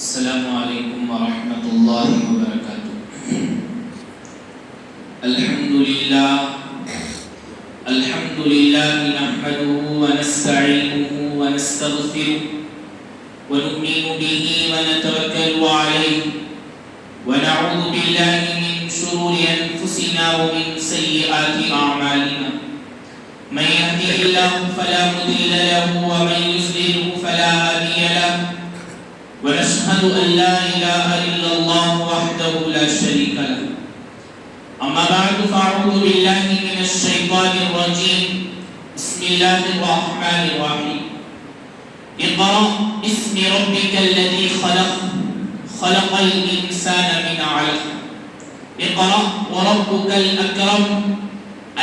السلام علیکم ورحمۃ اللہ وبرکاتہ۔ الحمد للہ نحمده ونستعینه ونستغفره ونؤمن به ونتوکل علیہ ونعوذ باللہ من شرور انفسنا ومن سیئات اعمالنا، من يهده الله فلا مضل له ومن يضلل فلا هادي له، ونشهد أن لا إله إلا الله وحده لا شريك له. أما بعد فأعوذ بالله من الشيطان الرجيم. بسم الله الرحمن الرحيم. اقرأ باسم ربك الذي خلق الإنسان من علق. اقرأ وربك الأكرم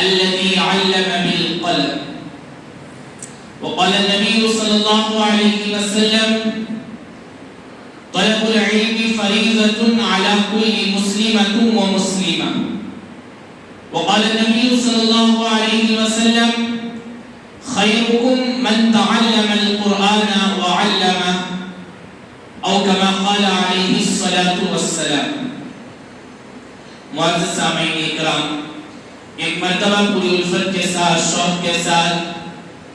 الذي علم بالقلم. وقال النبي صلى الله عليه وسلم: طلب العلم فریضۃ علی کل مسلمۃ ومسلمہ. وقال النبی صلی اللہ علیہ وسلم: خیرکم من تعلم القرآن وعلمہ، او کما قال علیہ الصلاۃ والسلام. معزز سامعین اکرام، ایک مرتبہ پوری الفت کے ساتھ، شوق کے ساتھ،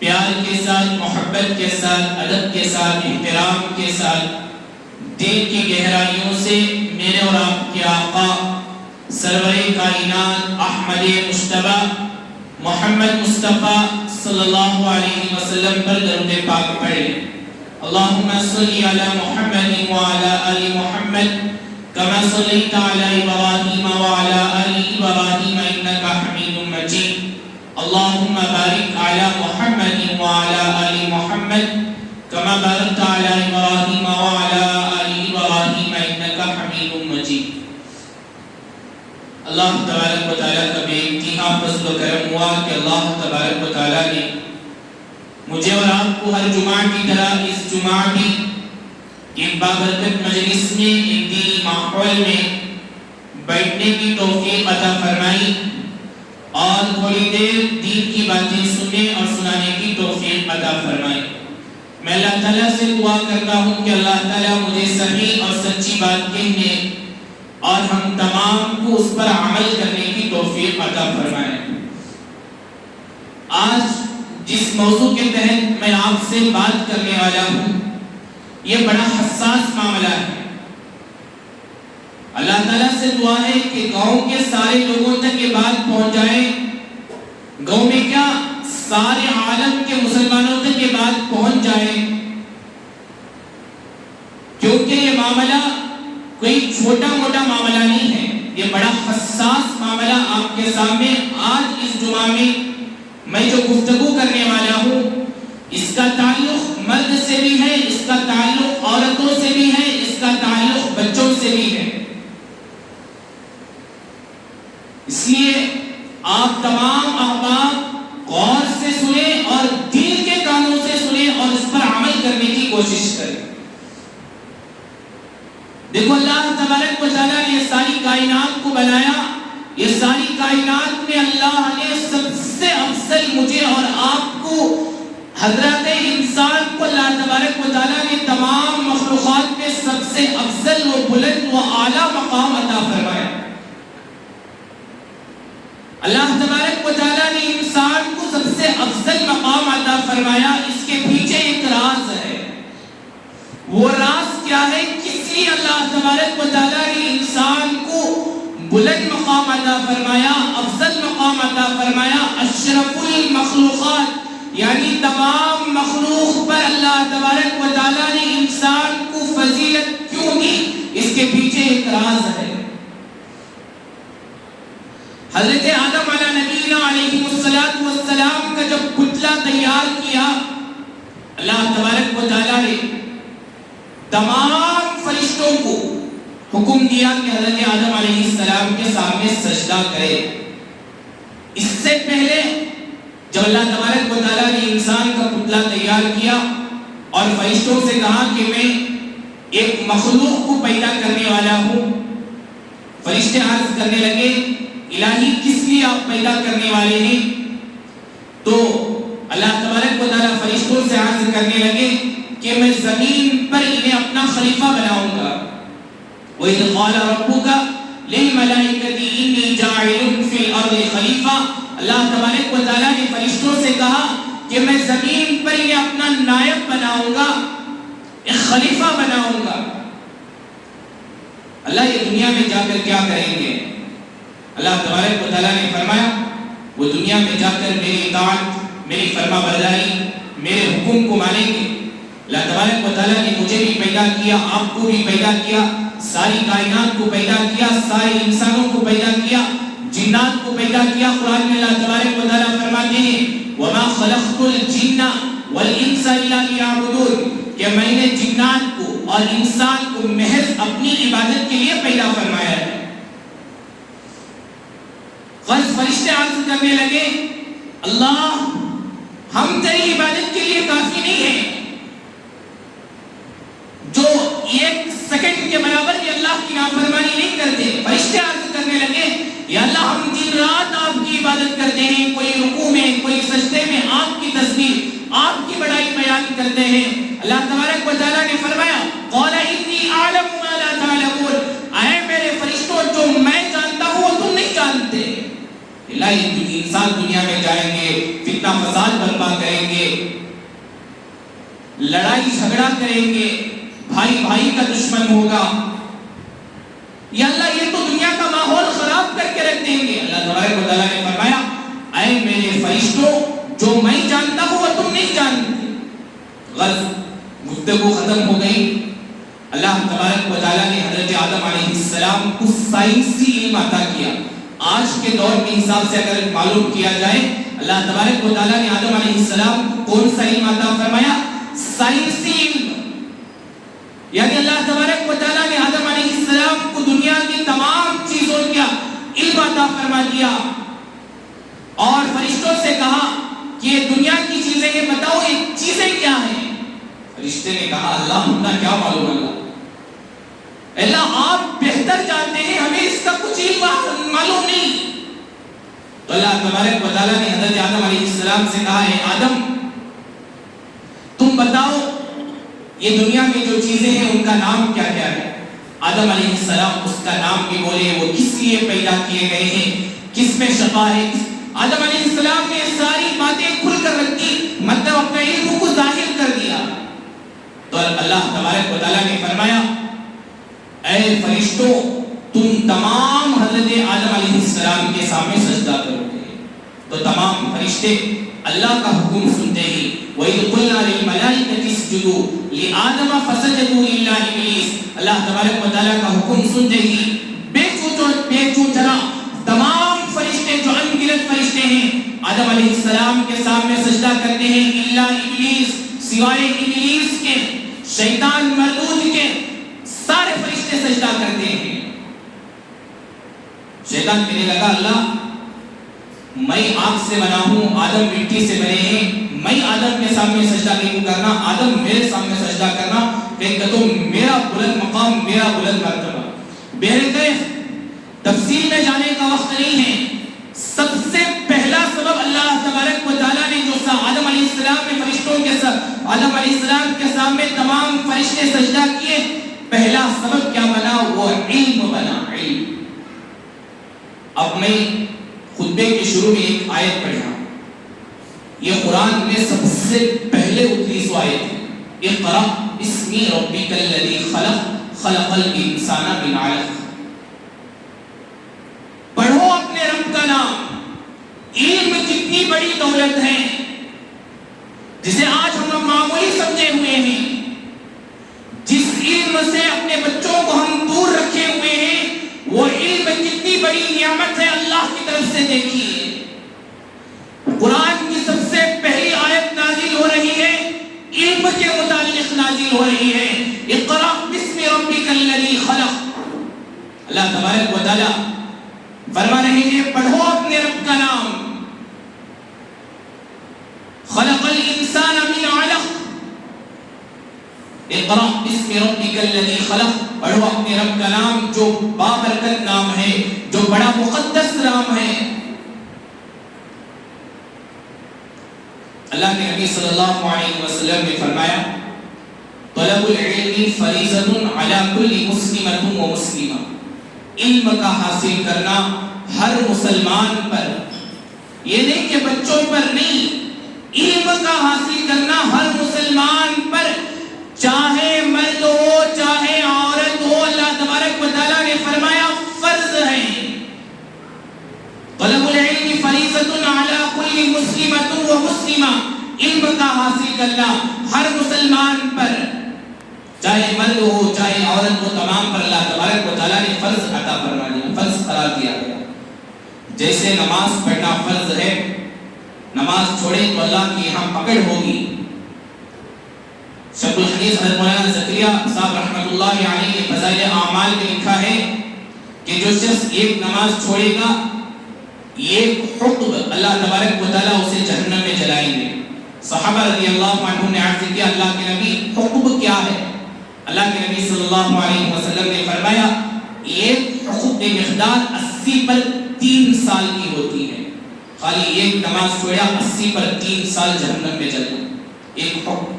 پیار کے ساتھ، محبت کے ساتھ، ادب کے ساتھ، احترام کے ساتھ، دل کی گہرائیوں سے میرے اور آپ کے آقا سرور کائنات احمد مجتبی محمد مصطفیٰ صلی اللہ علیہ وسلم پر درود پاک پڑھیں. اللہم صلی علی محمد وعلی آل محمد کما صلیت علی ابراہیم وعلی آل ابراہیم انکا حمید مجید. اللہم بارک علی محمد وعلی آل محمد کما بارکت علی ابراہیم وعلی آل ابراہیم انکا حمید مجید. اللہ تبارک و تعالیٰ کا بے انتہا فضل و کرم ہوا کہ اللہ تبارک و تعالیٰ نے مجھے اور آپ کو ہر جمعہ کی طرح اس جمعہ بھی ایک بابرکت مجلس میں، ایک دینی ماحول میں بیٹھنے کی توفیق عطا فرمائی اور تھوڑی دیر دین کی باتیں سننے اور سنانے کی توفیق عطا فرمائی. میں اللہ تعالیٰ سے دعا کرتا ہوں کہ اللہ تعالیٰ مجھے صحیح اور سچی بات کہنے اور ہم تمام کو اس پر عمل کرنے کی توفیق عطا فرمائے. آج جس موضوع کے تحت میں آپ سے بات کرنے والا ہوں یہ بڑا حساس معاملہ ہے. اللہ تعالیٰ سے دعا ہے کہ گاؤں کے سارے لوگوں تک یہ بات پہنچ جائے، گاؤں میں کیا سارے عالم کے مسلمانوں تک یہ بات پہنچ جائے، کیونکہ یہ معاملہ کوئی چھوٹا موٹا معاملہ نہیں ہے. یہ بڑا حساس معاملہ آپ کے سامنے آج اس جمعہ میں جو گفتگو کرنے والا ہوں اس کا تعلق مرد سے بھی ہے، اس کا تعلق عورتوں سے بھی ہے، اس کا تعلق بچوں سے بھی ہے. اس لیے آپ تمام احباب غور سے سنیں اور دل کے کانوں سے سنیں اور اس پر عمل کرنے کی کوشش کریں. دیکھو، اللہ تبارک و تعالیٰ نے یہ ساری کائنات کو بنایا. یہ ساری کائنات میں اللہ نے سب سے افضل مجھے اور آپ کو، حضرت انسان کو، اللہ تبارک و تعالیٰ نے تمام مخلوقات میں سب سے افضل و بلند و اعلیٰ مقام عطا فرمایا. اللہ تبارک و تعالیٰ نے انسان کو سب سے افضل مقام عطا فرمایا. اس کے پیچھے ایک راز ہے. وہ راز کیا ہے؟ کس لیے اللہ تبارک و تعالیٰ نے انسان کو بلند مقام عطا فرمایا، افضل مقام عطا فرمایا؟ اشرف المخلوقات یعنی تمام مخلوق پر اللہ تبارک و تعالیٰ نے انسان کو فضیلت کیوں دی؟ اس کے پیچھے ایک راز ہے. حضرت آدم علیہ نبینا علیہ السلام کا جب پتلا تیار کیا، اللہ تبارک و تعالیٰ نے تمام فرشتوں کو حکم دیا کہ حضرت آدم علیہ السلام کے سامنے سجدہ کرے. اس سے پہلے جب اللہ تبارک و تعالیٰ نے انسان کا پتلا تیار کیا اور فرشتوں سے کہا کہ میں ایک مخلوق کو پیدا کرنے والا ہوں، فرشتے عرض کرنے لگے الہی کس لیے آپ پیدا کرنے والے ہیں؟ تو اللہ تبارک و تعالیٰ فرشتوں سے عرض کرنے لگے کہ میں زمین پر انہیں اپنا اپنا خلیفہ بناؤں گا۔ وَإِذْ قَالَ رَبُّكَ لِلْمَلَائِكَةِ إِنِّي جَاعِلٌ فِي الْأَرْضِ خَلِيفَةً، اللہ تبارک و تعالیٰ نے فرشتوں سے کہا کہ میں زمین پر یہ اپنا نائب بناؤں گا، ایک خلیفہ بناؤں گا۔ اللہ یہ دنیا میں جا کر کیا کریں گے؟ اللہ تبارک و تعالیٰ نے فرمایا وہ دنیا میں جا کر میری اطاعت، میری فرما برداری، میرے حکم کو مانیں گے۔ اللہ تبارک و تعالیٰ نے مجھے بھی پیدا کیا، آپ کو بھی پیدا کیا، ساری کائنات کو پیدا کیا، سارے انسانوں کو پیدا کیا، جنات کو پیدا کیا۔ قرآن میں اللہ تبارک و تعالیٰ فرماتے ہیں وَمَا خَلَقْتُ الْجِنَّ وَالْإِنسَ إِلَّا لِيَعْبُدُونِ، کہ میں نے جنات کو اور انسان کو محض اپنی عبادت کے لیے پیدا فرمایا ہے۔ غرض فرشتے عرض کرنے لگے اللہ ہم تیری عبادت کے لیے کافی نہیں ہیں، جو ایک سیکنڈ کے برابر بھی اللہ کی نافرمانی نہیں کرتے۔ فرشتے عرض کرنے لگے یا اللہ ہم دن رات آپ کی عبادت کرتے ہیں، کوئی رکوع میں کوئی سجدے میں آپ کی تسبیح، آپ کی بڑائی بیان کرتے ہیں۔ اللہ تبارک و تعالیٰ نے فرمایا قال انی اعلم ما لا تعلمون، اے میرے فرشتوں جو میں جانتا ہوں وہ تم نہیں جانتے۔ انسان دنیا میں جائیں گے، فتنہ فساد برپا کریں گے، لڑائی جھگڑا کریں گے، بھائی بھائی کا دشمن ہوگا، یا اللہ یہ تو دنیا کا ماحول خراب کر کے رکھ دیں گے۔ اللہ تبارک و تعالیٰ نے فرمایا اے میرے فرشتوں جو میں جانتا ہوں وہ تم نہیں جانتے۔ غرض گفتگو ختم ہو گئی۔ اللہ تبارک و تعالیٰ نے حضرت آدم علیہ السلام کو سائنسی علم عطا کیا۔ آج کے دور کے حساب سے اگر معلوم کیا جائے اللہ تبارک و تعالیٰ نے آدم علیہ السلام کو کون سا علم عطا فرمایا؟ سائنسی علم۔ یعنی اللہ تبارک و تعالیٰ نے آدم علیہ السلام کو دنیا کی تمام چیزوں کا علم عطا فرما دیا اور فرشتوں سے کہا کہ یہ دنیا کی چیزیں یہ بتاؤ یہ چیزیں کیا ہیں؟ فرشتے نے کہا اللہ ہمیں کیا معلوم، اللہ آپ بہتر جانتے ہیں، ہمیں اس کا کچھ علم معلوم نہیں۔ تو اللہ تبارک و تعالیٰ نے حضرت آدم علیہ السلام سے کہا ہے آدم تم بتاؤ یہ دنیا میں جو چیزیں ہیں ان کا نام کیا کیا ہے؟ آدم علیہ السلام اس کا نام بھی بولے، وہ کس لیے پیدا کیے گئے ہیں، کس میں شفا ہے۔ آدم علیہ السلام نے ساری باتیں کھل کر رکھ دی، مطلب اپنے علم کو ظاہر کر دیا۔ تو اللہ تبارک و تعالیٰ نے فرمایا اے فرشتوں تم تمام حضرت آدم علیہ السلام کے سامنے سجدہ کرو گے۔ تو تمام فرشتے اللہ کا حکم سنتے ہی وَإِذْ قُلْنَا لِلْمَلَائِكَةِ اسْجُدُوا لِآدَمَ فَسَجَدُوا إِلَّا إِبْلِيسَ، اللہ تبارک و تعالیٰ کا حکم سنتے ہی بے چو چرا تمام فرشتے جو ان گنت فرشتے ہیں آدم علیہ السلام کے سامنے سجدہ کرتے ہیں، الا ابلیس، سوائے ابلیس کے، شیطان مردود کے، سارے فرشتے سجدہ کرتے ہیں۔ شیطان کہنے لگا اللہ میں آگ سے بنا ہوں، آدم مٹی سے بنے ہیں، میں آدم کے سامنے سجدہ نہیں کرنا، آدم میرے سامنے سجدہ کرنا، کہ تم میرا بلند مقام، میرا بلند مرتبہ۔ بہرکیف تفصیل میں جانے کا وقت نہیں ہے۔ سب سے پہلا سبب اللہ تبارک و تعالیٰ نے جو آدم علیہ السلام نے فرشتوں کے ساتھ آدم علیہ السلام کے سامنے تمام فرشتے سجدہ کیے، پہلا سبب کیا بنا؟ وہ علم بنا، علم۔ اب میں خطبے کے شروع میں ایک آیت پڑھا، یہ قرآن میں سب سے پہلے اتری سو آیت ہے، اقرأ بسم ربک الذی خلق خلق الانسان من علق۔ پڑھو اپنے رب کا نام۔ علم کتنی بڑی دولت ہے جسے آج ہم معمولی سمجھے ہوئے ہیں، جس علم سے اپنے بچوں کو ہم دور رکھے ہوئے ہیں، وہ علم کتنی بڑی نعمت ہے اللہ کی طرف سے۔ دیکھیے قرآن کی سب سے پہلی آیت نازل ہو رہی ہے، علم کے متعلق نازل ہو رہی ہے، اقرأ بسم ربک الذی خلق۔ اللہ تبارک و تعالی فرما رہے ہیں پڑھو اپنے رب کا نام، خلق الانسان من علق، اقرأ بسم ربک الذی خلق، پڑھو اپنے رب کا نام جو بابرکت نام ہے، جو بڑا مقدس نام ہے۔ اللہ کے نبی صلی اللہ علیہ وسلم نے فرمایا طلب العلم فریضۃ علی کل مسلمۃ و مسلمہ، علم کا حاصل کرنا ہر مسلمان پر، یہ نہیں کہ بچوں پر نہیں، علم کا حاصل کرنا ہر مسلمان پر، چاہے مرد ہو چاہے عورت ہو، اللہ تبارک و تعالیٰ نے فرمایا فرض ہے۔ طلب العلم فریضۃ علی کل مسلمۃ و مسلمہ، علم کا حاصل کرنا ہر مسلمان پر، چاہے مرد ہو چاہے عورت ہو، تمام پر اللہ تبارک و تعالیٰ نے فرض عطا فرما دیا، فرض قرار دیا گیا۔ جیسے نماز پڑھنا فرض ہے، نماز چھوڑے تو اللہ کی یہاں پکڑ ہوگی۔ شیخ الحدیث حضرت مولانا زکریا صاحب رحمۃ اللہ علیہ نے فضائل اعمال میں لکھا ہے کہ جو شخص ایک نماز چھوڑے گا، ایک حقب اللہ تبارک و تعالیٰ اسے جہنم میں جلائیں گے۔ صحابہ رضی اللہ عنہم نے عرض کیا اللہ کے نبی حقب کیا ہے؟ اللہ کے نبی صلی اللہ علیہ وسلم نے فرمایا ایک حقب کی مقدار 80 پر 3 سال کی ہوتی ہے۔ خالی ایک نماز چھوڑا 80 پر 3 سال جہنم میں جلنا، ایک حقب۔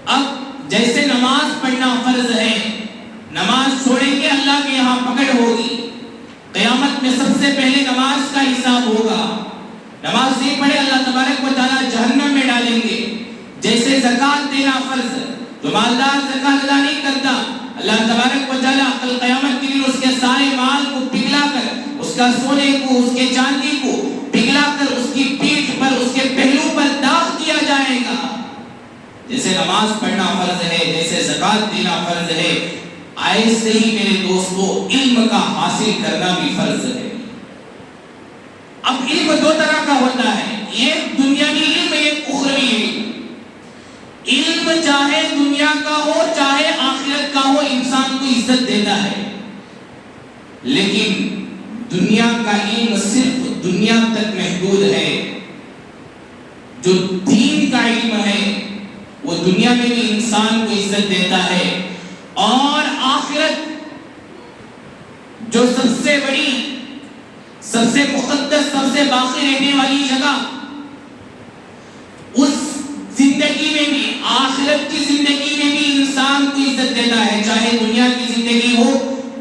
اب جیسے نماز پڑھنا فرض ہے، نماز چھوڑیں گے اللہ کے یہاں پکڑ ہوگی، قیامت میں سب سے پہلے نماز کا حساب ہوگا۔ نماز نہیں پڑھے اللہ تبارک و تعالیٰ جہنم میں ڈالیں گے۔ جیسے زکوٰۃ دینا فرض، جو مالدار زکوٰۃ ادا نہیں کرتا، اللہ تبارک و تعالیٰ کل قیامت کے دن اس کے سارے مال کو پگھلا کر، اس کا سونے کو اس کے چاندی کو پگھلا کر اس کی پیٹھ پر اس کے پہلو پر داغ دیا جائے گا۔ جیسے نماز پڑھنا فرض ہے، جیسے زکوٰۃ دینا فرض ہے، ایسے ہی میرے دوستو علم کا حاصل کرنا بھی فرض ہے۔ اب علم 2 طرح کا ہوتا ہے، ایک دنیاوی علم، ایک اخروی علم۔ علم چاہے دنیا کا ہو چاہے آخرت کا ہو، انسان کو عزت دیتا ہے، لیکن دنیا کا علم صرف دنیا تک محدود ہے۔ جو دین کا علم ہے وہ دنیا میں بھی انسان کو عزت دیتا ہے، اور آخرت جو سب سے بڑی، سب سے مقدس، سب سے باقی رہنے والی جگہ، اس زندگی میں بھی، آخرت کی زندگی میں بھی انسان کو عزت دیتا ہے، چاہے دنیا کی زندگی ہو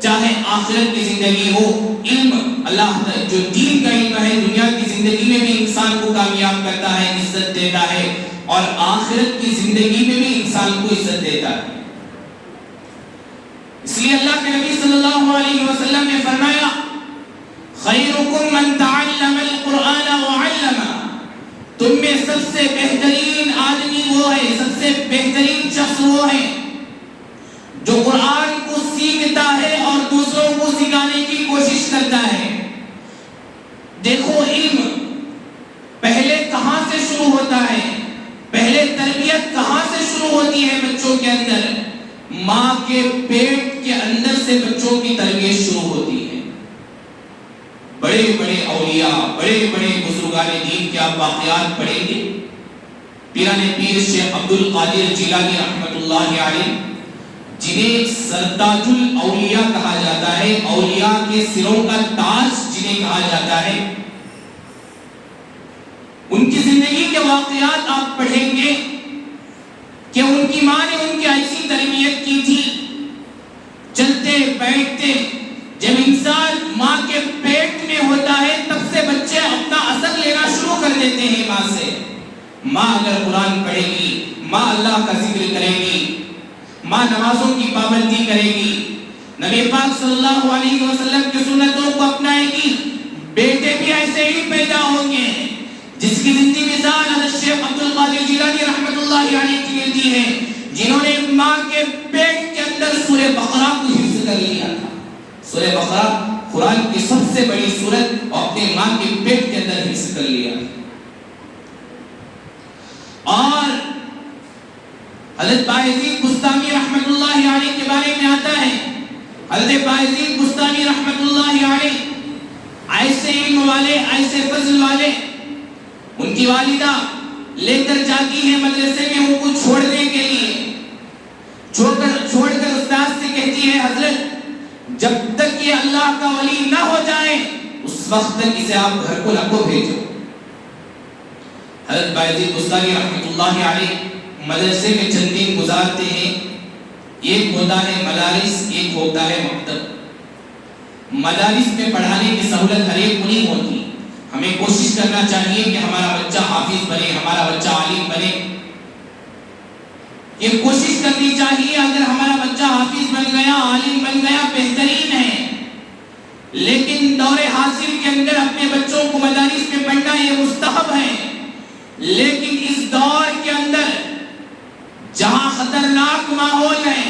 چاہے آخرت کی زندگی ہو۔ علم، اللہ جو دین کا علم ہے، دنیا کی زندگی میں بھی انسان کو کامیاب کرتا ہے، عزت دیتا ہے، اور آخرت کی زندگی میں بھی انسان کو عزت دیتا ہے۔ اس لیے اللہ کے نبی صلی اللہ علیہ وسلم نے فرمایا خیرکم من تعلم القرآن وعلمہ، تم میں سب سے بہترین آدمی وہ ہے، سب سے بہترین شخص وہ ہے جو قرآن کو سیکھتا ہے اور دوسروں کو سکھانے کی کوشش کرتا ہے۔ دیکھو علم پہلے کہاں سے شروع ہوتا ہے، پہلے تربیت کہاں سے شروع ہوتی ہے بچوں کے اندر؟ ماں کے پیٹ کے اندر سے بچوں کی تربیت شروع ہوتی ہے۔ بڑے بڑے اولیاء، بڑے بڑے بزرگان دین کے آپ واقعات پڑھیں گے۔ پیران پیر شیخ عبد القادر جیلانی رحمۃ اللہ علیہ، جنہیں سرتاج الاولیاء کہا جاتا ہے، اولیاء کے سروں کا تاج جنہیں کہا جاتا ہے، ان کی زندگی کے واقعات آپ پڑھیں گے کہ ان کی ماں نے ان کی ایسی تربیت کی تھی، چلتے بیٹھتے، جب انسان ماں کے پیٹ میں ہوتا ہے تب سے بچے اپنا اثر لینا شروع کر دیتے ہیں ماں سے۔ ماں اگر قرآن پڑھے گی، ماں اللہ کا ذکر کرے گی، ماں نمازوں کی پابندی کرے گی، نبی پاک صلی اللہ علیہ وسلم کی سنتوں کو اپنائے گی، بیٹے بھی ایسے ہی پیدا ہوں گے۔ جس کی زندگی مثال حضرت شیخ عبد القادر جیلانی رحمۃ اللہ علیہ کی ملتی ہے، جنہوں نے ماں کے پیٹ کے اندر سورہ بقرہ کو حفظ کر لیا تھا۔ سورہ بقرہ قرآن کی سب سے بڑی سورت، اور اپنے ماں کے پیٹ کے اندر حفظ کر لیا۔ اور حضرت بایزید بستامی رحمۃ اللہ علیہ کے بارے میں آتا ہے، حضرت بایزید بستامی رحمۃ اللہ علیہ ایسے علم والے، ایسے فضل والے، ان کی والدہ لے کر جاتی ہے مدرسے میں ان کو چھوڑنے کے لیے، چھوڑ کر استاد سے کہتی ہے حضرت جب تک یہ اللہ کا ولی نہ ہو جائے اس وقت تک اسے آپ گھر کو نہ کو بھیجو۔ حضرت بایزید بستامی رحمۃ اللہ علیہ مدرسے میں چند دن گزارتے ہیں، ایک ہوتا ہے مدارس، ایک ہوتا ہے مکتب۔ مدارس میں پڑھانے کی سہولت ہر ایک کو نہیں ہوتی، ہمیں کوشش کرنا چاہیے کہ ہمارا بچہ حافظ بنے، ہمارا بچہ عالم بنے، یہ کوشش کرنی چاہیے۔ اگر ہمارا بچہ حافظ بن گیا، عالم بن گیا، بہترین ہے، لیکن دور حاضر کے اندر اپنے بچوں کو مدارس میں پڑھنا یہ مستحب ہے۔ لیکن اس دور کے اندر جہاں خطرناک ماحول ہے،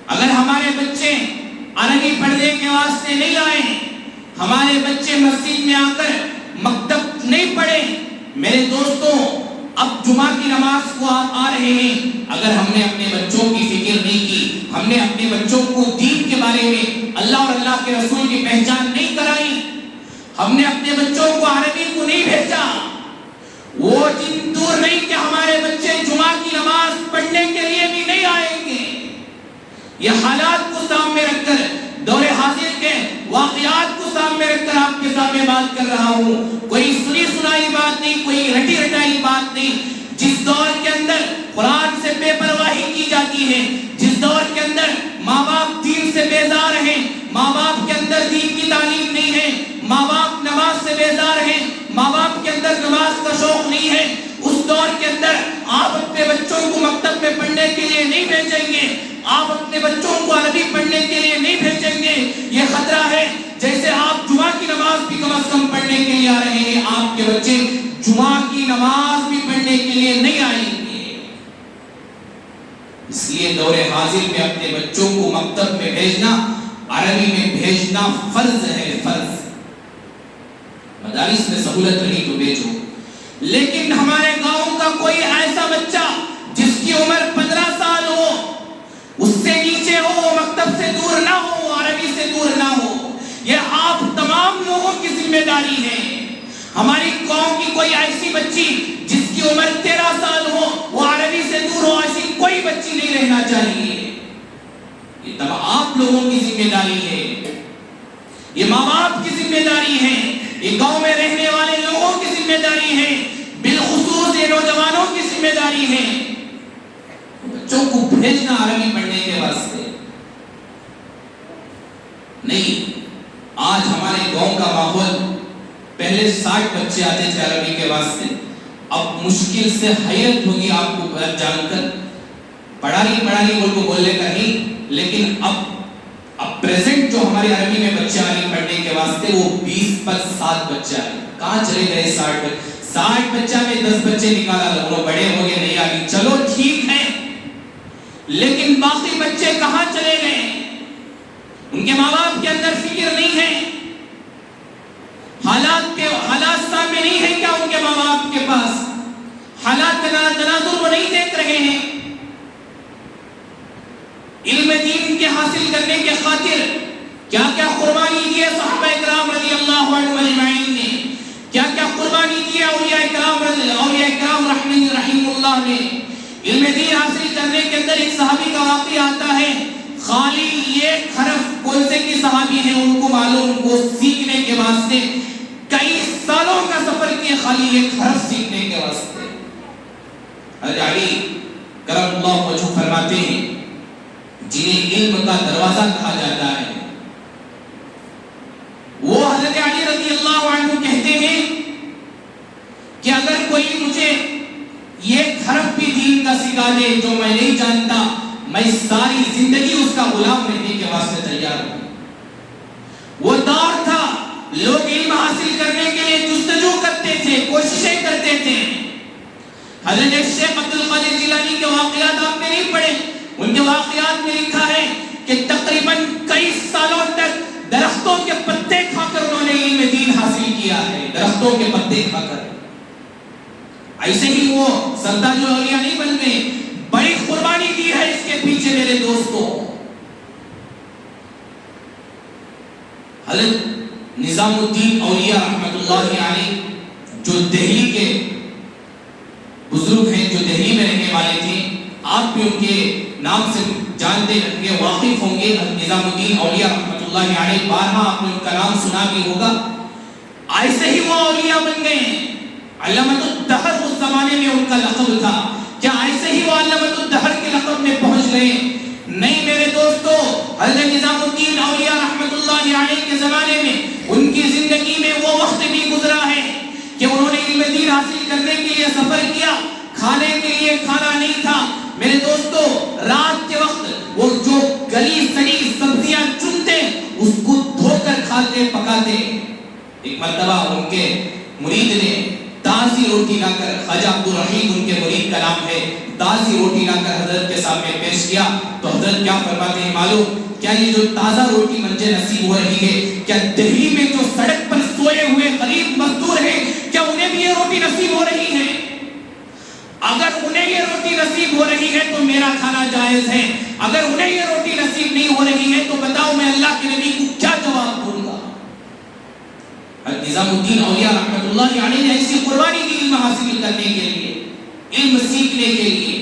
اگر ہمارے بچے عربی پڑھنے کے واسطے نہیں آئے، ہمارے بچے مسجد میں آ کر مکتب نہیں پڑھے، میرے دوستوں اب جمعہ کی نماز کو آپ آ رہے ہیں، اگر ہم نے اپنے بچوں کی فکر نہیں کی، ہم نے اپنے بچوں کو دین کے بارے میں، اللہ اور اللہ کے رسول کی پہچان نہیں کرائی، ہم نے اپنے بچوں کو عربی کو نہیں بھیجا، وہ دن دور نہیں کہ ہمارے بچے جمعہ کی نماز پڑھنے کے لیے بھی نہیں آئیں گے۔ یہ حالات کو سامنے رکھ کر، دور حاضر کے واقعات کو سامنے رکھ کر آپ کے سامنے بات کر رہا ہوں، کوئی سنی سنائی بات نہیں، کوئی رٹی رٹائی بات نہیں۔ جس دور کے اندر قرآن سے بے پرواہی کی جاتی ہے، جس دور کے اندر ماں باپ دین سے بیزار ہیں، ماں باپ کے اندر دین کی تعلیم نہیں ہے، ماں باپ نماز سے بیزار ہیں، ماں باپ کے اندر نماز کا شوق نہیں ہے، اس دور کے اندر آپ اپنے بچوں کو مکتب میں پڑھنے کے لیے نہیں بھیجیں گے، آپ اپنے بچوں کو عربی پڑھنے کے لیے نہیں بھیجیں گے۔ یہ خطرہ ہے جیسے آپ جمعہ کی نماز بھی کم از کم پڑھنے کے لیے آ رہے ہیں، آپ کے بچے جمعہ کی نماز بھی پڑھنے کے لیے نہیں آئیں گے۔ اس لیے دور حاضر میں اپنے بچوں کو مکتب میں بھیجنا، عربی میں بھیجنا فرض ہے، فرض۔ مدارس میں سہولت رہی تو بھیجو، لیکن ہمارے گاؤں کا کوئی ایسا بچہ جس کی عمر 15 سال ہو، اس سے نیچے ہو، وہ مکتب سے دور نہ ہو، عربی سے دور نہ ہو، یہ آپ تمام لوگوں کی ذمہ داری ہے۔ ہماری قوم کی کوئی ایسی بچی جس کی عمر 13 سال ہو، وہ عربی سے دور ہو، ایسی کوئی بچی نہیں رہنا چاہیے۔ یہ تب آپ لوگوں کی ذمہ داری ہے، یہ ماں باپ کی ذمہ داری ہے، یہ گاؤں میں رہنے والے لوگوں کی ذمہ داری ہے، بالخصوص یہ نوجوانوں کی ذمہ داری ہے بچوں کو بھیجنا عربی پڑھنے کے واسطے۔ نہیں، آج ہمارے گاؤں کا ماحول، پہلے 60 بچے آتے تھے عربی کے واسطے، اب مشکل سے حیرت ہوگی آپ کو جان کر، پڑھا نہیں ان کو بولنے کا نہیں، لیکن اب پریزنٹ جو ہمارے عربی میں بچے آ رہے پڑھنے کے واسطے وہ 20 پر 7 بچے آ رہے۔ کہاں چلے گئے 60 بچہ میں 10 بچے نکالا، انہوں بڑے ہو گئے نہیں آ رہی، چلو ٹھیک ہے، لیکن باقی بچے کہاں چلے گئے؟ ان کے ماں باپ کے اندر فکر نہیں ہے، حالات سامنے نہیں ہے کیا ان کے ماں باپ کے پاس؟ حالات کا تناظر وہ نہیں دیکھ رہے ہیں؟ علم دین کے حاصل کرنے کے خاطر کیا کیا قربانی دی ہے صحابہ اکرام رضی اللہ عنہم اجمعین نے، کیا کیا قربانی دی ہے اولیاء اکرام رحمہ اللہ نے۔ علم دین حاصل کرنے کے اندر ایک صحابی کا واقعہ آتا ہے، خالی ایک حرف، کون سے کی صحابی ہیں ان کو معلوم، وہ سیکھنے کے واسطے کئی سالوں کا سفر کیے، خالی ایک حرف سیکھنے کے واسطے۔ حضرت علی کرم اللہ وجہہ فرماتے ہیں، جنہیں علم کا دروازہ کہا جاتا ہے، وہ حضرت علی رضی اللہ عنہ کہتے ہیں کہ اگر کوئی مجھے یہ حرف بھی دین کا سکھا دے جو میں نہیں جانتا، میں ساری زندگی اس کا غلام رہنے کے واسطے تیار ہوں۔ وہ دور تھا لوگ علم حاصل کرنے کے لیے جستجو کرتے تھے، کوششیں کرتے تھے۔ حضرت شیخ عبد القادر جیلانی کے واقعات آپ نے نہیں پڑھے، ان کے واقعات میں لکھا ہے کہ تقریباً کئی سالوں تک درختوں کے پتے کھا کر انہوں نے علم دین حاصل کیا ہے، درختوں کے پتے کھا کر۔ ایسے ہی وہ سردار اولیاء نہیں بن گئے، بڑی قربانی دی ہے اس کے پیچھے میرے دوستوں۔ حضرت نظام الدین اولیاء رحمۃ اللہ علیہ جو دہلی کے بزرگ ہیں، جو دہلی میں رہنے والے تھے، آپ بھی ان کے نام سے جانتے ہوں گے، واقف ہوں گے، نظام الدین اولیاء رحمۃ اللہ علیہ، بارہا آپ نے ان کا نام سنا بھی ہوگا۔ ایسے ہی وہ اولیاء بن گئے ہیں، علامت الدہر اس زمانے میں ان کا لقب تھا۔ کیا معلمۃ الدہر کے لقب میں پہنچ گئے. نہیں میرے دوستو، حضرت نظام الدین اولیاء رحمت اللہ علیہ کے زمانے میں ان کی زندگی میں وہ وقت بھی گزرا ہے کہ انہوں نے علم دین حاصل کرنے کے لیے سفر کیا، کھانے کے لیے کھانا نہیں تھا. میرے دوستو، رات کے وقت وہ جو گلی سڑی سبزیاں چنتے اس کو دھو کر کھاتے پکاتے. ایک مرتبہ ان کے مرید نے تازی روٹی لا کر، خواجہ عبدالرحیم ان کے مرید کا نام ہے، تازی روٹی لا کر حضرت کے سامنے پیش کیا تو حضرت کیا فرماتے ہیں معلوم؟ کیا یہ جو تازہ روٹی مجھے نصیب ہو رہی ہے، کیا دہلی میں جو سڑک پر سوئے ہوئے غریب مزدور ہیں کیا انہیں بھی یہ روٹی نصیب ہو رہی ہے؟ اگر انہیں یہ روٹی نصیب ہو رہی ہے تو میرا کھانا جائز ہے، اگر انہیں یہ روٹی نصیب نہیں ہو رہی ہے تو بتاؤ میں اللہ کے نبی کو کیا جواب دوں گا؟ نظام الدین اولیاء رحمت اللہ علیہ نے ایسی قربانی دی علم حاصل کرنے کے لیے، علم سیکھنے کے لیے.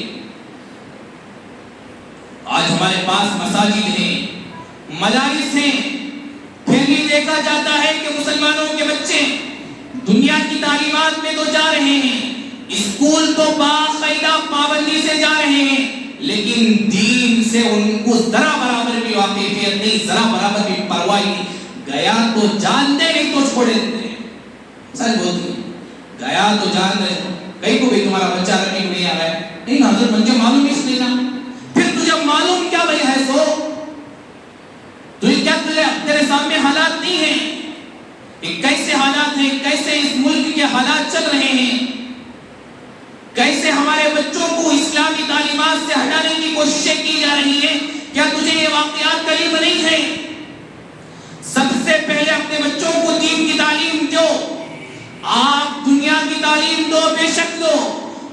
آج ہمارے پاس مساجد ہیں، مدارس ہیں، پھر بھی دیکھا جاتا ہے کہ مسلمانوں کے بچے دنیا کی تعلیمات میں تو جا رہے ہیں، اسکول تو باقاعدہ پابندی سے جا رہے ہیں، لیکن دین سے ان کو ذرا برابر بھی واقفیت نہیں، ذرا برابر بھی پرواہ نہیں. گیا تو جانتے نہیں تو چھوڑ دیتے ہیں. سچ بولتی ہے، گیا تو جان رہے کہیں کو بھی تمہارا بچہ رننگ نہیں آ رہا ہے، نہیں حضرت مجھے معلوم اس لیے نا. پھر تجھے معلوم کیا بھائی ہے سو تجھے کیا تیرے سامنے حالات نہیں ہیں کہ کیسے حالات ہیں، کیسے اس ملک کے حالات چل رہے ہیں، کیسے ہمارے بچوں کو اسلامی تعلیمات سے ہٹانے کی کوششیں کی جا رہی ہیں. کیا تجھے یہ واقعات قریب نہیں ہے؟ سب سے پہلے اپنے بچوں کو دین کی تعلیم دو. آپ دنیا کی تعلیم دو، بے شک دو.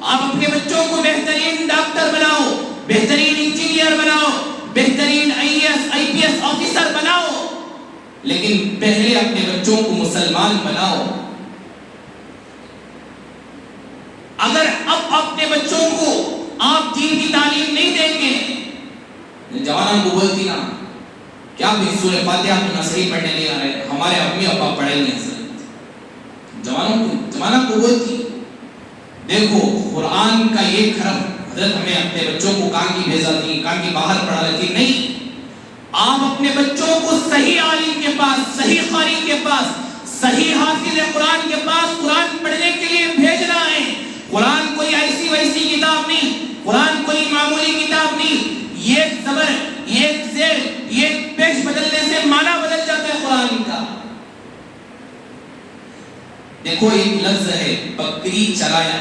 آپ اپنے بچوں کو بہترین ڈاکٹر بناؤ، بہترین انجینئر بناؤ، بہترین IAS IPS آفیسر بناؤ، لیکن پہلے اپنے بچوں کو مسلمان بناؤ. اگر اب اپنے بچوں کو آپ دین کی تعلیم نہیں دیں گے، جوانوں کو بولتی نا کیا بھی سورہ فاتحہ تو نہ صحیح پڑھنے نہیں آ رہے، ہمارے امی ابا پڑھے نہیں ہیں. جوانوں کو بولتی دیکھو قرآن کا ایک حرف حضرت ہمیں اپنے بچوں کو کان کی بھیجا تھی، کان کی باہر پڑھا لیتی نہیں. آپ اپنے بچوں کو صحیح عالم کے پاس، صحیح قاری کے پاس، صحیح حافظ قرآن کے پاس قرآن پڑھنے کے لیے بھیجنا ہے. قرآن کوئی ایسی ویسی کتاب نہیں، قرآن کوئی معمولی کتاب نہیں. ایک زبر، ایک زیر، ایک پیش بدلنے سے معنی بدل جاتا ہے قرآن کا. دیکھو ایک لفظ ہے بکری چرایا،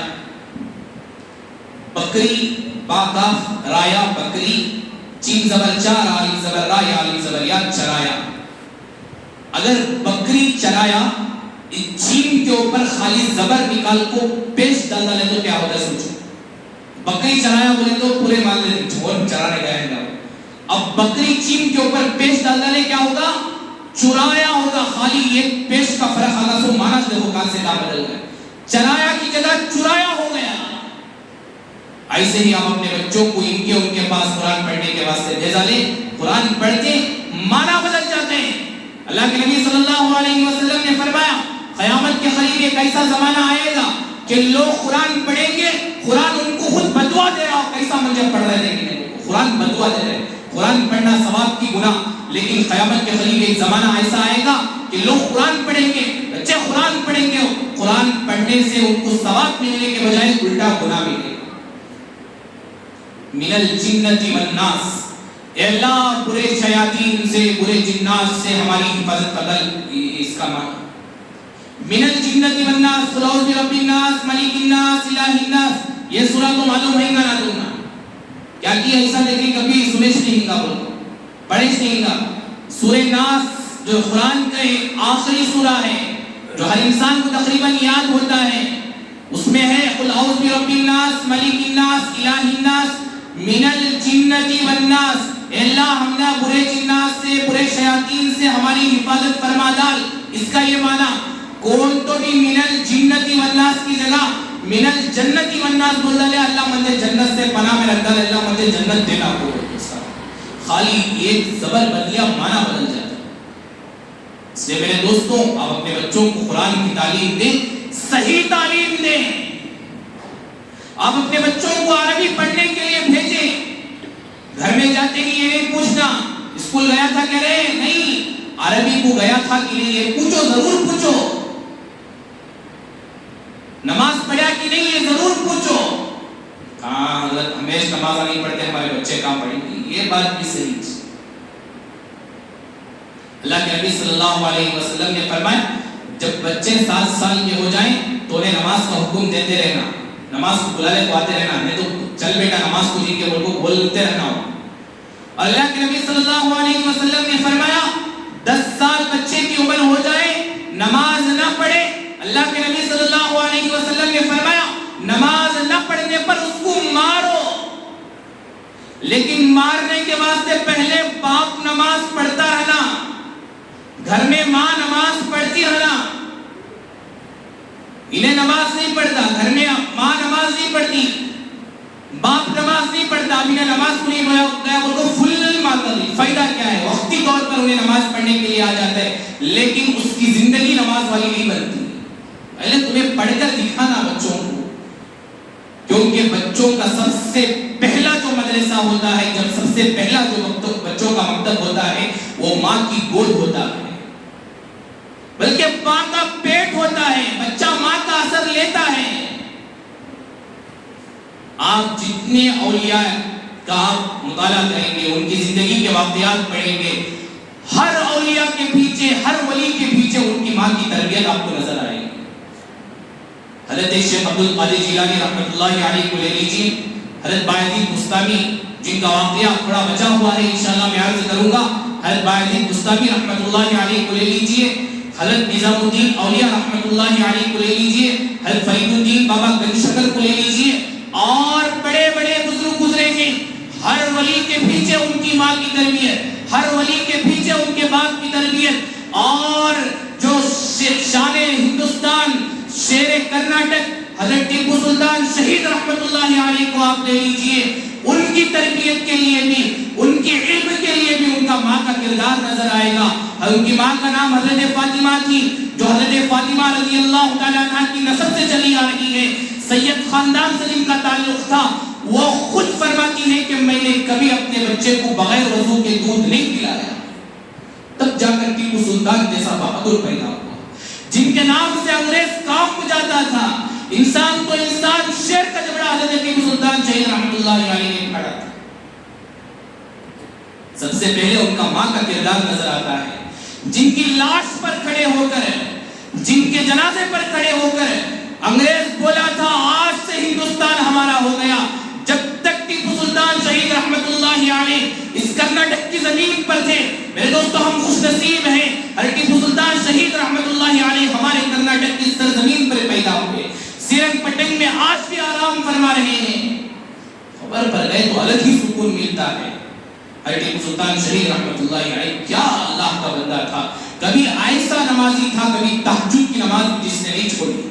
بکری با کاف رایا بکری، چین زبر چار علی زبر را یا علی زبر یا چرایا. اگر بکری چرایا چین کے اوپر خالی زبر نکال کو پیش ڈال ڈالے تو کیا ہوتا ہے سوچو. بکری چرایا بولے تو پورے مان لے چھوڑ چرانے گئے ہیں. اب بکری چین کے اوپر پیش ڈال ڈالے کیا ہوگا؟ چرایا ہوگا. خالی ایک پیش کا فرق آگا سو مانا دیکھو کہاں سے کہاں بدل گئے. چرایا کی جگہ چرایا ہو گیا. ایسے ہی آپ اپنے بچوں کو ان کے پاس قرآن پڑھنے کے واسطے بھیجا لیں. قرآن پڑھتے مانا بدل جاتے ہیں. اللہ کے نبی صلی اللہ علیہ وسلم نے فرمایا قیامت کے قریب ایک ایسا زمانہ آئے گا کہ لوگ قرآن پڑھیں گے، قرآن ان کو خود بدعا دے رہا ہو. کیسا منظر پڑھ رہے ہیں، قرآن بدعا دے رہے ہیں. قرآن پڑھنا ثواب کی گناہ، لیکن قیامت کے قریب ایک زمانہ ایسا آئے گا کہ لوگ قرآن پڑھیں گے، بچے قرآن پڑھیں گے، قرآن پڑھنے سے ان کو ثواب ملنے کے بجائے الٹا گناہ ملے گا. من الجنت والناس، اے اللہ برے شیاطین سے، برے جنات سے ہماری حفاظت بدل. اس کا معنی من الجنت والناس، قل اعوذ برب الناس ملک الناس الہ الناس. یہ سورہ تو معلوم ہے نہ دوں گا کیا کہ ایسا لیکن کبھی سنش نہیں گا، بولو پڑھش نہیں گا. سورہ ناس جو قرآن کا آخری سورہ ہے جو ہر انسان کو تقریباً یاد ہوتا ہے، اس میں ہے قل اعوذ برب الناس ملک الناس الہ الناس من الجنت والناس. اے اللہ ہم نے برے جنات سے، برے شیاطین سے ہماری حفاظت فرما ڈال. اس کا یہ معنی کون تو بھی من الجنت والناس کی جگہ من الجنت والناس بول ڈالے. اللہ مجھے جنت سے پناہ میں رکھ ڈالے، اللہ مجھے جنت دینا ہو. خالی ایک زبر بدلیا معنی بدل جاتا ہے. اس لیے میرے دوستوں آپ اپنے بچوں کو قرآن کی تعلیم دیں، صحیح تعلیم دیں. آپ اپنے بچوں کو عربی پڑھنے کے لیے بھیجیں. گھر میں جاتے ہی یہ نہیں پوچھنا اسکول گیا تھا کہ نہیں, عربی کو گیا تھا کہ نہیں یہ پوچھو, ضرور پوچھو. نماز پڑھا کہ نہیں یہ ضرور پوچھو. کہاں حضرت ہمیشہ نماز نہیں پڑھتے, ہمارے بچے کہاں پڑھیں گے, یہ بات بھی صحیح ہے. اللہ کے نبی صلی اللہ علیہ وسلم نے فرمایا جب بچے 7 سال کے ہو جائیں تو انہیں نماز کا حکم دیتے رہنا, نماز کو بلانے کو آتے رہنا, نہیں تو چل بیٹا نماز کو جی کے بولتے رہنا ہو. اور اللہ کے نبی صلی اللہ علیہ وسلم نے فرمایا 10 سال بچے کی عمر ہو جائے نماز نہ پڑھے, اللہ کے نبی صلی اللہ علیہ وسلم نے فرمایا نماز نہ پڑھنے پر اس کو مارو, لیکن مارنے کے واسطے پہلے باپ نماز پڑھتا رہنا, گھر میں ماں نماز پڑھتی رہنا. انہیں نماز نہیں پڑھتا, گھر میں ماں نماز نہیں پڑھتی, باپ نماز نہیں پڑھتا, اب انہیں نماز کو نہیں گیا ان کو فل مارتا نہیں. فائدہ کیا ہے, وقتی طور پر انہیں نماز پڑھنے کے لیے آ جاتا ہے, لیکن اس کی زندگی نماز والی نہیں بنتی. پہلے تمہیں پڑھ کر دکھانا بچوں کو, کیونکہ بچوں کا سب سے پہلا جو مدرسہ ہوتا ہے, جب سب سے پہلا جو بچوں کا مکتب ہوتا ہے وہ ماں کی گود ہوتا ہے, بلکہ ماں کا پیٹ ہوتا ہے. بچہ ماں کا اثر لیتا ہے. آپ جتنے اولیاء کا آپ مطالعہ کریں گے, ان کی زندگی کے واقعات پڑھیں گے, ہر اولیاء کے پیچھے, ہر ولی کے پیچھے ان کی ماں کی تربیت آپ کو نظر آئے گی. حضرت شیخ عبد القادر جیلانی رحمۃ اللہ علیہ کو لے لیجیے, حضرت بایزید بستامی جن کا واقعہ تھوڑا بچا ہوا ہے انشاءاللہ میں عرض کروں گا, حضرت بایزید بستامی رحمۃ اللہ علیہ کو لے لیجیے, حضرت نظام الدین اولیاء رحمۃ اللہ علیہ کو لے لیجیے, حضرت فرید الدین بابا گنج شکر کو لے لیجیے, اور بڑے بڑے بزرگ گزرے ہیں. ہر ولی کے پیچھے ان کی ماں کی تربیت, ہر ولی کے پیچھے ان کے باپ کی تربیت. اور جو شان ہندوستان, شیر کرناٹک حضرت ٹیپو سلطان شہید رحمۃ اللہ علیہ کو آپ لے لیجیے, ان کی تربیت کے لیے بھی, ان کے علم کے لیے بھی ان کا ماں کا کردار نظر آئے گا. ان کی ماں کا نام حضرت فاطمہ تھی, جو حضرت فاطمہ رضی اللہ تعالیٰ عنہ کی نسب سے چلی آ رہی ہے, سید خاندان سے جن کا تعلق تھا. وہ خود فرماتی ہے کہ میں نے کبھی اپنے بچے کو بغیر وضو کے دودھ نہیں پلایا. تب جا کر ٹیپو سلطان جیسا بہادر پیدا ہوا, جن کے نام سے انگریز کام ہو جاتا تھا. انسان تو انسان, شیر کا جبڑا حضرت ٹیپو سلطان شہید رحمۃ اللہ علیہ نے پڑھا تھا. سب سے پہلے ان کا ماں کا کردار نظر آتا ہے, جن کی لاش پر کھڑے ہو کر, جن کے جنازے پر کھڑے ہو کر انگریز بولا تھا آج سے ہندوستان ہمارا ہو گیا. جب تک ٹیپو سلطان شہید رحمۃ اللہ علیہ اس کرناٹک کی زمین پر تھے, میرے دوستو ہم خوش نصیب ہیں, ہر ٹیپو سلطان شہید رحمۃ اللہ علیہ ہمارے کرناٹک کی سرزمین پر پیدا ہوئے, سیرنگ پٹنگ میں آج بھی آرام فرما رہے ہیں. خبر پر گئے تو الگ ہی سکون ملتا ہے. ہر ٹیپو سلطان شہید رحمۃ اللہ علیہ کیا اللہ کا بندہ تھا, کبھی ایسا نمازی تھا, کبھی تہجد کی نماز جس نے نہیں چھوڑی,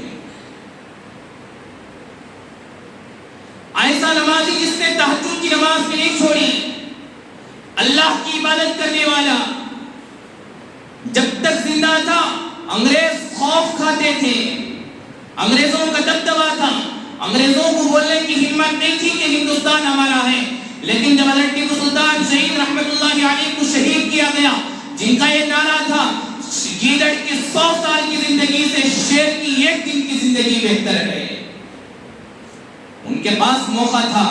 ایسا نمازی جس نے تہجد کی نماز بھی نہیں چھوڑی. اللہ کی عبادت کرنے والا, جب تک زندہ تھا انگریز خوف کھاتے تھے, انگریزوں کا دبدبا تھا, انگریزوں کو بولنے کی ہمت نہیں تھی کہ ہندوستان ہمارا ہے. لیکن جب حضرت ٹیپو سلطان شہید رحمۃ اللہ علیہ کو شہید کیا گیا, جن کا یہ نعرہ تھا گیدڑ کی 100 سال کی زندگی سے شیر کی 1 دن کی زندگی بہتر ہے. ان کے پاس موقع تھا,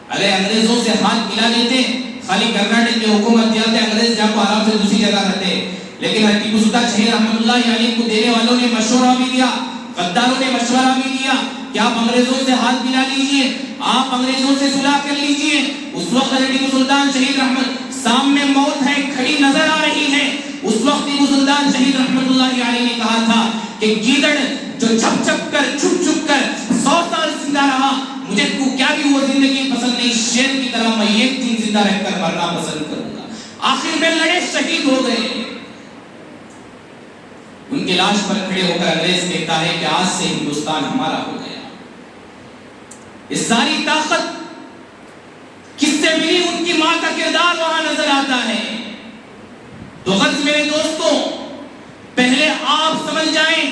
اگر انگریزوں سے ہاتھ ملا لیتے, خالی کرناٹک کی حکومت دیتے, انگریز جا کو آرام سے دوسری جگہ رہتے. لیکن حضرت ٹیپو سلطان شہید رحمۃ اللہ علیہ کو دینے والوں نے مشورہ بھی دیا, غداروں نے مشورہ بھی دیا کہ آپ انگریزوں سے ہاتھ ملا لیجئے, آپ انگریزوں سے صلح کر لیجئے. اس وقت حضرت ٹیپو سلطان شہید رحمت سامنے موت ہے, کھڑی نظر آ رہی ہے. اس وقت ٹیپو سلطان شہید رحمت اللہ علیہ نے کہا تھا کہ گیدڑ جو چھپ چھپ کر, چھپ چھپ کر 100 سال زندہ رہا, مجھے کو کیا بھی وہ زندگی پسند نہیں, شیر کی طرح میں 1 دن زندہ رہ کر مرنا پسند کروں گا. آخر میں لڑے, شہید ہو گئے. ان کے لاش پر کھڑے ہو کر انگریز کہتا ہے کہ آج سے ہندوستان ہمارا ہو گیا. اس ساری طاقت کس سے ملی؟ ان کی ماں کا کردار وہاں نظر آتا ہے. تو غرض میرے دوستوں, پہلے آپ سمجھ جائیں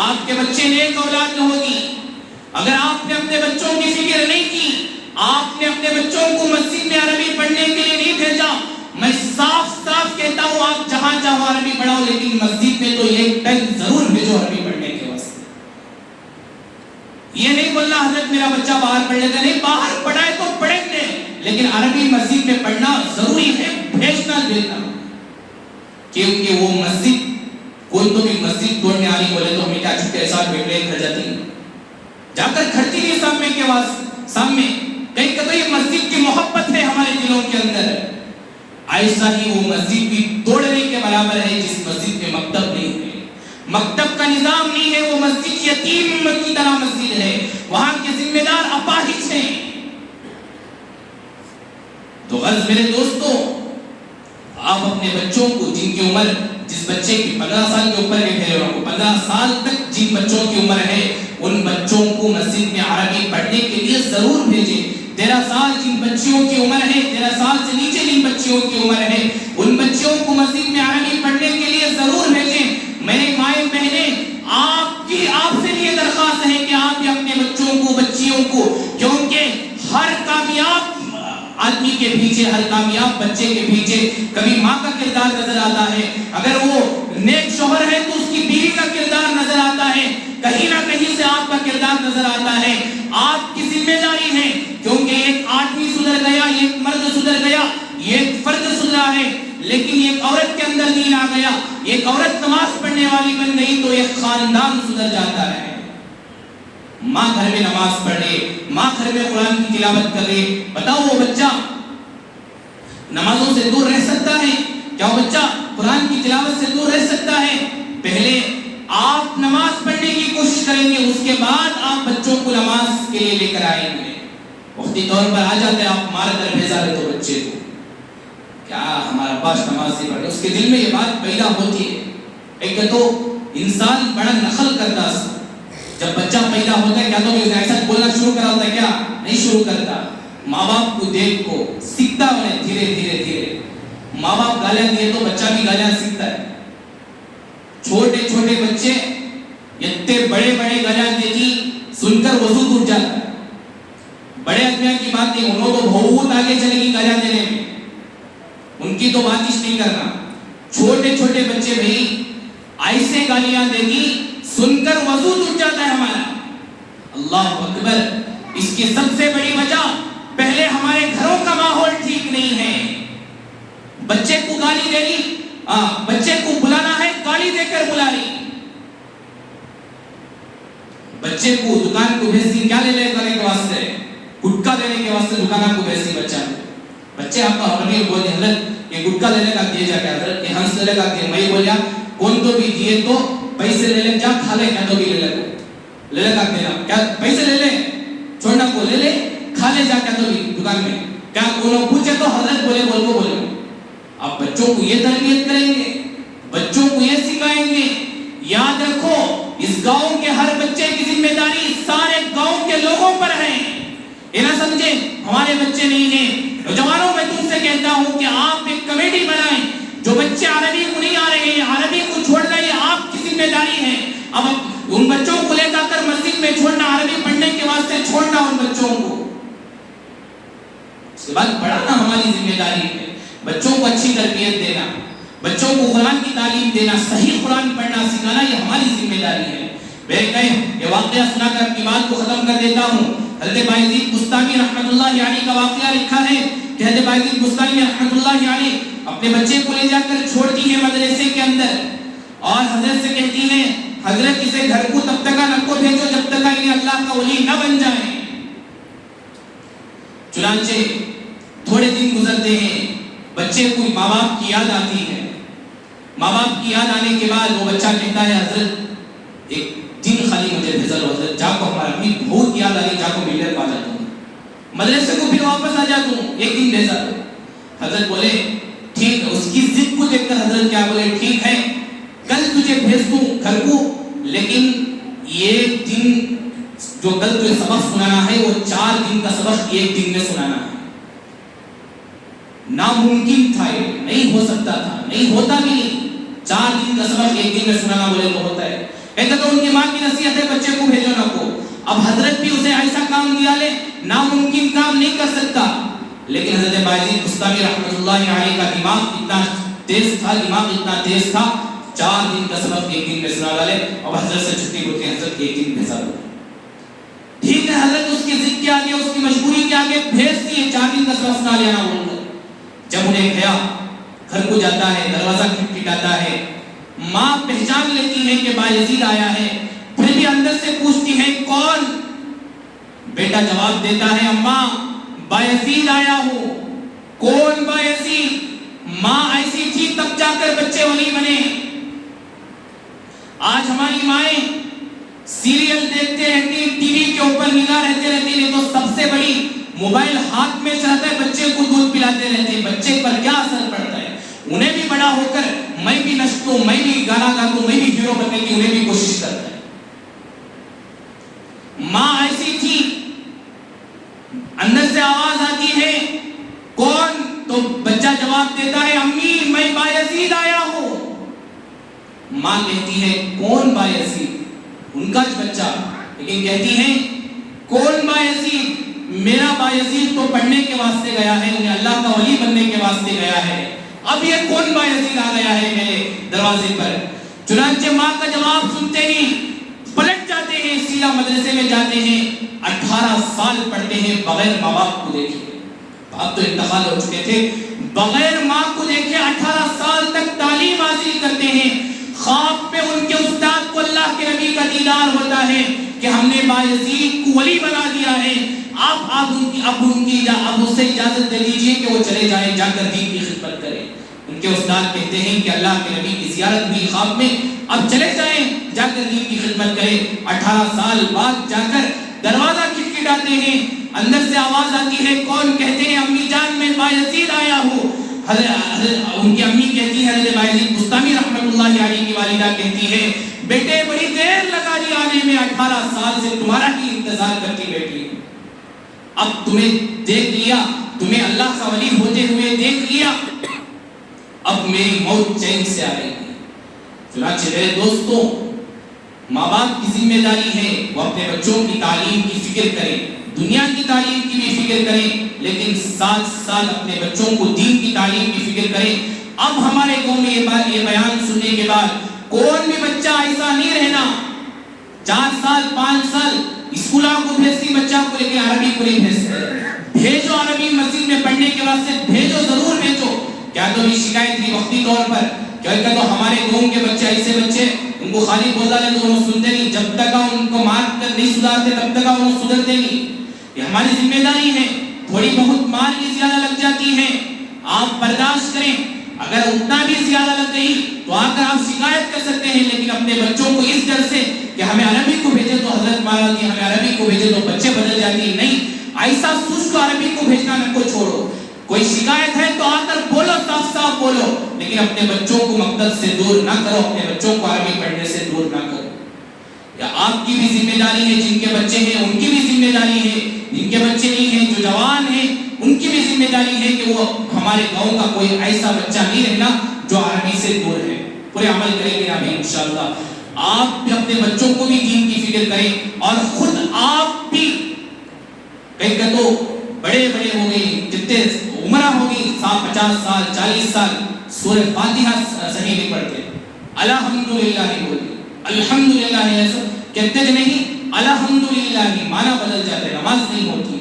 آپ کے بچے نیک اولاد ہوگی. اگر آپ نے اپنے بچوں کی فکر نہیں کی، آپ نے اپنے بچوں کو مسجد میں عربی پڑھنے کے لیے نہیں بھیجا۔ میں صاف صاف کہتا ہوں آپ جہاں چاہو عربی پڑھاؤ، لیکن مسجد میں تو ایک ٹائم ضرور بھیجو عربی پڑھنے کے واسطے۔ یہ نہیں بولنا حضرت میرا بچہ باہر پڑھ لیتا، نہیں، باہر پڑھائے تو پڑھیں گے، لیکن عربی مسجد میں پڑھنا ضروری ہے، بھیجنا کیونکہ وہ مسجد، کوئی تو بھی مسجد توڑنے آنی بولے تو ہمیں کیا چھٹے ساتھ بیٹھے گھر جاتی ہیں، جا کر کھڑتی نہیں سامنے، کہیں کہ تو یہ مسجد کی محبت ہے ہمارے دلوں کے اندر۔ ایسا ہی وہ مسجد بھی توڑنے کے برابر ہے جس مسجد میں مکتب نہیں ہے، مکتب کا نظام نہیں ہے، وہ مسجد یتیم کی طرح مسجد ہے، وہاں کے ذمہ دار اپاہج ہیں۔ تو غرض میرے دوستوں، آپ اپنے بچوں کو، جن کی عمر، جس بچے کی 15 سال کے اوپر کے 15 سال تک جن بچوں کی عمر ہے، ان بچوں کو مسجد میں عربی پڑھنے کے لیے ضرور بھیجیں۔ 13 سال جن بچیوں کی عمر ہے، 13 سال سے نیچے جن بچیوں کی عمر ہے، ان بچیوں کو مسجد میں عربی پڑھنے کے لیے ضرور بھیجیں۔ میرے مائیں بہنیں، آپ سے یہ درخواست ہے کہ آپ بھی اپنے بچوں کو، بچیوں کو، کیونکہ ہر کامیاب آدمی کے پیچھے، ہر کامیاب بچے کے پیچھے کبھی ماں کا کردار نظر آتا ہے، اگر وہ نیک شوہر ہے تو اس کی بیوی کا کردار نظر آتا ہے، کہیں نہ کہیں سے آپ کا کردار نظر آتا ہے۔ آپ کی ذمہ داری ہے، کیونکہ ایک آدمی سدھر گیا، ایک مرد سدھر گیا، ایک فرد سدھرا ہے، لیکن ایک عورت کے اندر دین آ گیا، ایک عورت نماز پڑھنے والی بن گئی تو ایک خاندان سدھر جاتا ہے۔ ماں گھر میں نماز پڑھے، ماں گھر میں قرآن کی تلاوت کرے، بتاؤ وہ بچہ نمازوں سے دور رہ سکتا ہے؟ کیا وہ بچہ قرآن کی تلاوت سے دور رہ سکتا ہے؟ پہلے آپ نماز پڑھنے کی کوشش کریں گے، اس کے بعد آپ بچوں کو نماز کے لیے لے کر آئیں گے۔ وقتی طور پر آ جاتے ہیں آپ مار کر بھیجا رہے تو بچے کو، کیا ہمارا باش نماز نہیں پڑھے، اس کے دل میں یہ بات پیدا ہوتی ہے۔ ایک تو انسان بڑا نقل کرتا ہے، جب بچہ پیدا ہوتا ہے کیا تو ایسا بولنا شروع کرا ہوتا ہے؟ کیا نہیں شروع کرتا، ماں باپ کو دیکھ کو سیکھتا ہے، دھیرے دھیرے دھیرے ماں باپ گالیاں دیے تو بچہ بھی گالیاں سیکھتا ہے۔ چھوٹے چھوٹے بچے اتنے بڑے بڑے گالیاں دیتی سن کر وضو ٹوٹ جاتا ہے۔ بڑے آدمیوں کی بات نہیں، انہوں تو بہت آگے چلے گی گالیاں دینے میں، ان کی تو بات نہیں کرنا۔ چھوٹے چھوٹے بچے بھائی ایسے گالیاں دیتی سن کر وضو ٹوٹ جاتا ہے ہمارا۔ اللہ اکبر! اس کی سب سے بڑی وجہ پہلے ہمارے گھروں کا ماحول ٹھیک نہیں ہے۔ بچے کو گالی دے رہی، بچے کو بلانا ہے گالی دے کر بلا رہی، بچے کو دکان کو بھیجتی کیا لے کرنے کے واسطے؟ گٹکا لینے کے واسطے دکان کو بھیجتی بچے آپ کا عربی بولے حضرت یہ گٹکا لینے کا دیے جا کے، حضرت یہ ہنس لینے کا دیے، میں بولیا کون تو بھی دیے تو پیسے لے لے، جا کھا لے، کیا تو بھی لے لے کا دینا، کیا پیسے لے لے، چھوڑنا کو لے لے، کھا لے جا، کیا تو بھی دکان میں، کیا انہوں پوچھے تو حضرت بولے بول کو بولے۔ آپ بچوں کو یہ تربیت کریں گے، بچوں کو یہ سکھائیں گے، یاد رکھو اس گاؤں کے ہر بچے کی ذمہ داری سارے گاؤں کے لوگوں پر ہے، یہ نہ سمجھے ہمارے بچے نہیں ہیں۔ نوجوانوں میں تم سے کہتا ہوں کہ آپ ایک کمیٹی بنائیں، جو بچے عربی کو نہیں آ رہے ہیں عربی کو چھوڑنا یہ آپ کی ذمہ داری ہے۔ اب ان بچوں کو لے جا کر مسجد میں چھوڑنا، عربی پڑھنے کے واسطے چھوڑنا ان بچوں کو، اس کے بعد پڑھانا ہماری ذمہ داری ہے۔ بچوں کو اچھی تربیت دینا، بچوں کو قرآن کی تعلیم دینا، صحیح قرآن پڑھنا سکھانا یہ ہماری ذمہ داری ہے۔ میں یہ واقعہ سنا کر اپنی بات کو ختم کر دیتا ہوں۔ حضرت بایزید بستامی رحمۃ اللہ علیہ کا واقعہ لکھا ہے کہ حضرت بایزید بستامی رحمۃ اللہ علیہ اپنے بچے کو لے جا کر چھوڑتی ہے مدرسے کے اندر، اور حضرت سے کہتی ہے حضرت اسے گھر کو تب تک نہ کو بھیجو جب تک انہیں اللہ کا ولی نہ بن جائے۔ چنانچہ تھوڑے دن گزرتے ہیں، بچے کو ماں باپ کی یاد آتی ہے، ماں باپ کی یاد آنے کے بعد وہ بچہ کہتا ہے حضرت ایک دن خالی مجھے بھیجا لو، حضرت جا کو ہمارا اپنی بہت یاد آ رہی، جا کو ملنے پا جاتا ہوں، مدرسے کو پھر واپس آ جاتا ہوں، ایک دن بھیجا دو۔ حضرت بولے ٹھیک ہے، اس کی ضد کو دیکھ کر حضرت کیا بولے ٹھیک ہے کل تجھے بھیج دوں گھر کو، لیکن یہ دن جو کل تجھے سبق سنانا ہے وہ 4 دن کا سبق ایک دن میں سنانا ہے۔ ناممکن تھا، یہ نہیں ہو سکتا تھا، نہیں ہوتا بھی نہیں، 4 دن کا سبق ایک دن میں سنانا بولے تو ہوتا ہے۔ کہتا تو ان کی ماں کی نصیحت ہے بچے کو بھیجو نہ کو، اب حضرت بھی اسے ایسا کام دیا لے ناممکن کام نہیں کر سکتا. لیکن حضرت بایزید بستامی رحمۃ اللہ علیہ کا دماغ اتنا تیز تھا 4 دن کا سبق 1 دن میں سنا ڈالے. اب حضرت سے چھٹی ہوتی ہے, حضرت 1 دن بھیجا دو. ٹھیک ہے, حضرت اس کی ضد کے آگے, اس کی مجبوری کے آگے بھیجتی ہے 4 دن کا سبق سنا لینا بول کر. جب انہیں گیا گھر کو جاتا ہے, دروازہ کھٹکھٹاتا ہے, ماں پہچان لیتی ہے کہ بایزید آیا ہے, پھر بھی اندر سے پوچھتی ہے کون؟ بیٹا جواب دیتا ہے اماں بایزید آیا ہوں. کون بایزید؟ ماں ایسی تھی تب جا کر بچے ولی بنے. آج ہماری مائیں سیریل دیکھتے رہتی, ٹی وی کے اوپر نگاہ رہتے رہتی, نہیں تو سب سے بڑی موبائل ہاتھ میں چلتا ہے, بچے کو دودھ پلاتے رہتے ہیں. بچے پر کیا اثر پڑتا ہے؟ انہیں بھی بڑا ہو کر میں بھی نچتوں, میں بھی گانا گاتا ہوں, میں بھی ہیرو بننے کی انہیں بھی کوشش کرتا ہے. ماں ایسی تھی, اندر سے آواز آتی ہے کون؟ تو بچہ جواب دیتا ہے امی میں بایزید آیا ہوں. ماں کہتی ہے کون بایزید؟ ان کا بچہ, لیکن کہتی ہے کون بایزید؟ میرا بایزید تو پڑھنے کے واسطے گیا ہے, انہیں اللہ کا ولی بننے کے واسطے گیا ہے. اب یہ کون بایزید آ گیا ہے میرے دروازے پر؟ چنانچہ ماں کا جواب سنتے ہی پلٹ جاتے ہیں, سیدھا مدرسے میں جاتے ہیں, 18 سال پڑھتے ہیں بغیر ماں باپ کو دیکھے. باپ تو انتقال ہو چکے تھے, بغیر ماں کو دیکھے 18 سال تک تعلیم حاصل کرتے ہیں. خواب میں ان کے استاد کو اللہ کے نبی کا دیدار ہوتا ہے کہ ہم نے بایزید کو ولی بنا دیا ہے. اب ان سے اجازت دے دیجیے کہ وہ چلے جائیں, جا کر دین کی خدمت کریں. ان کے استاد کہتے ہیں کہ اللہ کے نبی کی زیارت ہوئی خواب میں, اب چلے جائیں, جا کر دین کی خدمت کریں. 18 سال بعد جا کر دروازہ کھٹکھٹاتے ہیں, اندر سے آواز آتی ہے کون؟ کہتے ہیں امی جان میں بایزید آیا ہوں. ان کی امی کہتی ہے, حضرت بایزید بستامی رحمۃ اللہ علیہ کی والدہ کہتی ہے بیٹے بڑی دیر لگا دی آنے میں, 18 سال سے تمہارا ہی انتظار کرتی بیٹھی. اب تمہیں دیکھ لیا, تمہیں اللہ کا ولی ہوتے ہوئے دیکھ لیا, اب میری موت چین سے آئے گی. چنانچہ میرے دوستوں, ماں باپ کی ذمہ داری ہے وہ اپنے بچوں کی تعلیم کی فکر کریں, دنیا کی تعلیم کی بھی فکر کریں, لیکن ساتھ ساتھ اپنے بچوں کو دین کی تعلیم کی فکر کریں. اب ہمارے قوم میں یہ بیان سننے کے بعد کون بھی بچہ ایسا نہیں رہنا 4 سال 5 سال اسکولوں کو بھیجتی بچہ کو, لیکن عربی کو نہیں بھیجتے. بھیجو عربی مسجد میں پڑھنے کے واسطے بھیجو, ضرور بھیجو. کیا تو بھی شکایت تھی وقتی طور پر, کیا تو ہمارے قوم کے بچے ایسے بچے ان کو خالی بولا لے تو انہوں سنتے نہیں, جب تک ان کو مار کر نہیں سدھارتے تب تک انہوں سدھرتے نہیں. یہ ہماری ذمہ داری ہے. تھوڑی بہت مار کی زیادہ لگ جاتی ہے, آپ برداشت کریں. اگر اتنا بھی زیادہ لگ گئی تو آ کر آپ شکایت کر سکتے ہیں, لیکن اپنے بچوں کو اس ڈر سے کہ ہمیں عربی کو بھیجے تو حضرت مارا دی, ہمیں عربی کو بھیجے تو بچے بدل جاتی, نہیں, ایسا سوچ کو عربی کو بھیجنا نہ کو چھوڑو. کوئی شکایت ہے تو آ کر بولو, صاف صاف بولو, لیکن اپنے بچوں کو مقصد سے دور نہ کرو, اپنے بچوں کو عربی پڑھنے سے دور نہ کرو. یا آپ کی بھی ذمہ داری ہے, جن کے بچے ہیں ان کی بھی ذمہ داری ہے, جن کے بچے نہیں ہیں جو جوان ہیں ان کی بھی ذمہ داری ہے کہ وہ ہمارے گاؤں کا کوئی ایسا بچہ نہیں رہنا جو عربی سے دور ہے. پورے عمل کریں گے ابھی انشاءاللہ. آپ بھی اپنے بچوں کو بھی دین کی فکر کریں, اور خود آپ بھی کہیں کہ تو بڑے بڑے ہو گئی, جتنے عمرہ ہوگی 50 سال 40 سال, سورہ فاتحہ صحیح نہیں پڑھتے, الحمدللہ نہیں بولتے, الحمدللہ ایسا کہتے کہ نہیں, الحمدللہ معنی بدل جاتے, نماز نہیں ہوتی.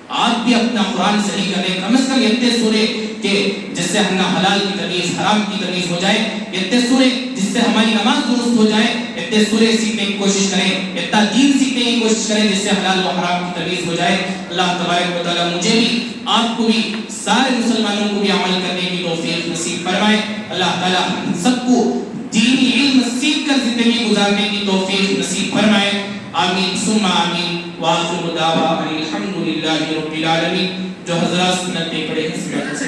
آپ بھی اپنا قرآن صحیح کریں, کم از کم اتنے سورے کہ جس سے ہم حلال کی تمیز حرام کی تمیز ہو جائے, اتنے سورے جس سے ہماری نماز درست ہو جائے, اتنے سورے سیکھنے کی کوشش کریں, اتنا دین سیکھنے کی کوشش کریں جس سے حلال و حرام کی تمیز ہو جائے. اللہ تبارک و تعالی مجھے بھی آپ کو بھی سارے مسلمانوں کو بھی عمل کرنے کی توفیق نصیب فرمائے. اللہ تعالی ہم سب کو دینی علم سیکھ کر زندگی گزارنے کی توفیق نصیب فرمائے. آمین ثم آمین. وآخر دعوانا الحمدللہ رب العالمین. جو حضرات سنت پڑھے ہیں سنت سے